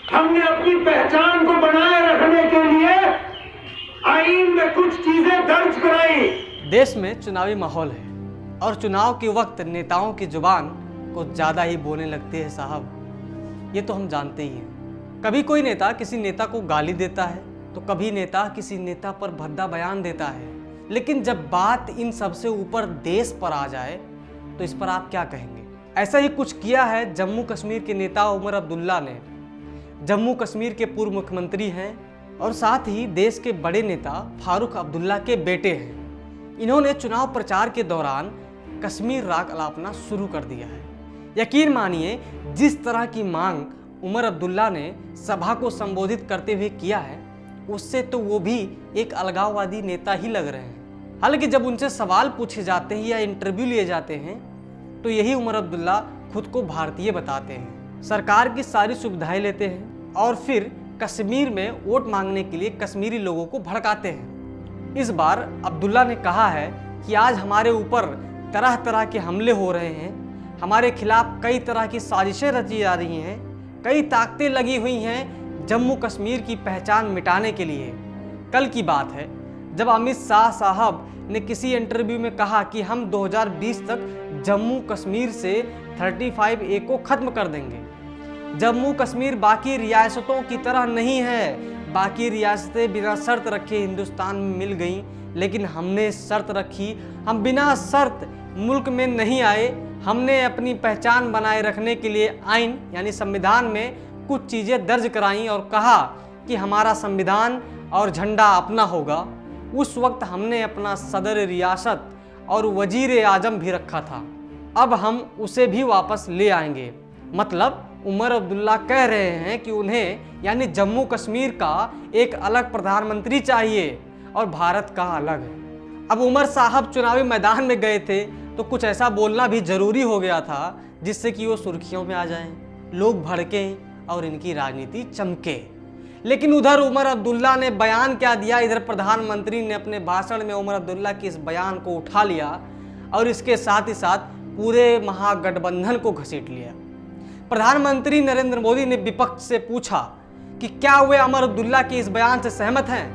हमने अपनी पहचान को बनाए रखने के लिए आईन में कुछ चीजें दर्ज कराई। देश में चुनावी माहौल है और चुनाव के वक्त नेताओं की जुबान को ज्यादा ही बोलने लगते हैं साहब, ये तो हम जानते ही हैं। कभी कोई नेता किसी नेता को गाली देता है तो कभी नेता किसी नेता पर भद्दा बयान देता है, लेकिन जब बात इन सबसे ऊपर देश पर आ जाए तो इस पर आप क्या कहेंगे? ऐसा ही कुछ किया है जम्मू कश्मीर के नेता उमर अब्दुल्ला ने। जम्मू कश्मीर के पूर्व मुख्यमंत्री हैं और साथ ही देश के बड़े नेता फारूक अब्दुल्ला के बेटे हैं। इन्होंने चुनाव प्रचार के दौरान कश्मीर राग अलापना शुरू कर दिया है। यकीन मानिए, जिस तरह की मांग उमर अब्दुल्ला ने सभा को संबोधित करते हुए किया है, उससे तो वो भी एक अलगाववादी नेता ही लग रहे हैं। हालांकि जब उनसे सवाल पूछे जाते हैं या इंटरव्यू लिए जाते हैं तो यही उमर अब्दुल्ला खुद को भारतीय बताते हैं, सरकार की सारी सुविधाएं लेते हैं और फिर कश्मीर में वोट मांगने के लिए कश्मीरी लोगों को भड़काते हैं। इस बार अब्दुल्ला ने कहा है कि आज हमारे ऊपर तरह तरह के हमले हो रहे हैं, हमारे खिलाफ कई तरह की साजिशें रची जा रही हैं, कई ताकतें लगी हुई हैं जम्मू कश्मीर की पहचान मिटाने के लिए। कल की बात है जब अमित शाह साहब ने किसी इंटरव्यू में कहा कि हम 2020 तक जम्मू कश्मीर से 35A को खत्म कर देंगे। जम्मू कश्मीर बाकी रियासतों की तरह नहीं है। बाकी रियासतें बिना शर्त रखे हिंदुस्तान में मिल गईं, लेकिन हमने शर्त रखी। हम बिना शर्त मुल्क में नहीं आए। हमने अपनी पहचान बनाए रखने के लिए आइन यानी संविधान में कुछ चीज़ें दर्ज कराईं और कहा कि हमारा संविधान और झंडा अपना होगा। उस वक्त हमने अपना सदर रियासत और वजीर आजम भी रखा था, अब हम उसे भी वापस ले आएंगे। मतलब उमर अब्दुल्ला कह रहे हैं कि उन्हें यानी जम्मू कश्मीर का एक अलग प्रधानमंत्री चाहिए और भारत का अलग। अब उमर साहब चुनावी मैदान में गए थे तो कुछ ऐसा बोलना भी जरूरी हो गया था जिससे कि वो सुर्खियों में आ जाएं, लोग भड़कें और इनकी राजनीति चमके। लेकिन उधर उमर अब्दुल्ला ने बयान क्या दिया, इधर प्रधानमंत्री ने अपने भाषण में उमर अब्दुल्ला के इस बयान को उठा लिया और इसके साथ ही साथ पूरे महागठबंधन को घसीट लिया। प्रधानमंत्री नरेंद्र मोदी ने विपक्ष से पूछा कि क्या वे उमर अब्दुल्ला के इस बयान से सहमत हैं।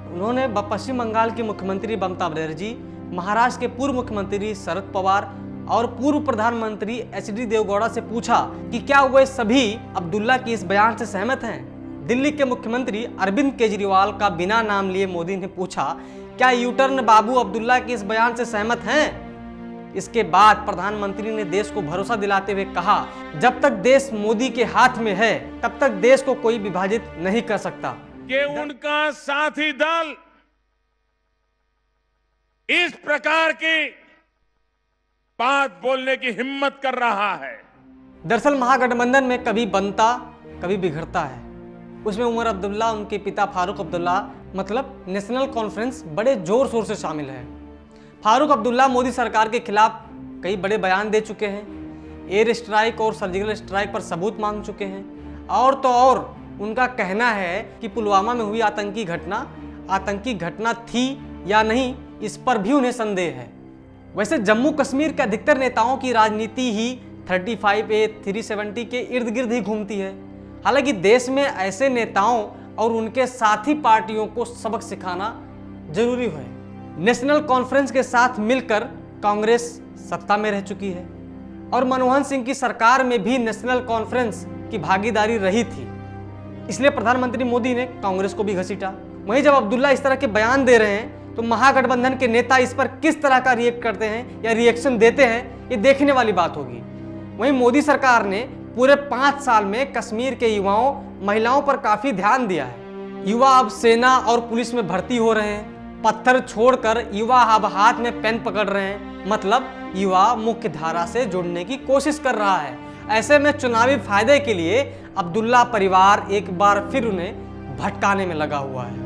उन्होंने पश्चिम बंगाल के मुख्यमंत्री ममता बनर्जी, महाराष्ट्र के पूर्व मुख्यमंत्री शरद पवार और पूर्व प्रधानमंत्री HD देवगौड़ा से पूछा कि क्या वे सभी अब्दुल्ला की इस बयान से सहमत हैं। दिल्ली के मुख्यमंत्री अरविंद केजरीवाल का बिना नाम लिए मोदी ने पूछा क्या यूटर्न बाबू अब्दुल्ला के इस बयान से सहमत हैं। इसके बाद प्रधानमंत्री ने देश को भरोसा दिलाते हुए कहा, जब तक देश मोदी के हाथ में है तब तक देश को कोई विभाजित नहीं कर सकता। कि उनका साथी दल इस प्रकार की बात बोलने की हिम्मत कर रहा है। दरअसल महागठबंधन में कभी बनता कभी बिगड़ता है। उसमें उमर अब्दुल्ला, उनके पिता फारूक अब्दुल्ला मतलब नेशनल कॉन्फ्रेंस बड़े जोर शोर से शामिल है। फारूक अब्दुल्ला मोदी सरकार के खिलाफ कई बड़े बयान दे चुके हैं, एयर स्ट्राइक और सर्जिकल स्ट्राइक पर सबूत मांग चुके हैं। और तो और उनका कहना है कि पुलवामा में हुई आतंकी घटना थी या नहीं, इस पर भी उन्हें संदेह है। वैसे जम्मू कश्मीर के अधिकतर नेताओं की राजनीति ही 35A 370 के इर्द गिर्द ही घूमती है। हालांकि देश में ऐसे नेताओं और उनके साथी पार्टियों को सबक सिखाना जरूरी है। नेशनल कॉन्फ्रेंस के साथ मिलकर कांग्रेस सत्ता में रह चुकी है और मनमोहन सिंह की सरकार में भी नेशनल कॉन्फ्रेंस की भागीदारी रही थी, इसलिए प्रधानमंत्री मोदी ने कांग्रेस को भी घसीटा। वहीं जब अब्दुल्ला इस तरह के बयान दे रहे हैं तो महागठबंधन के नेता इस पर किस तरह का रिएक्ट करते हैं या रिएक्शन देते हैं, ये देखने वाली बात होगी। वहीं मोदी सरकार ने पूरे 5 साल में कश्मीर के युवाओं महिलाओं पर काफी ध्यान दिया है। युवा अब सेना और पुलिस में भर्ती हो रहे हैं, पत्थर छोड़कर युवा अब हाथ में पेन पकड़ रहे हैं। मतलब युवा मुख्य धारा से जुड़ने की कोशिश कर रहा है। ऐसे में चुनावी फायदे के लिए अब्दुल्ला परिवार एक बार फिर उन्हें भटकाने में लगा हुआ है।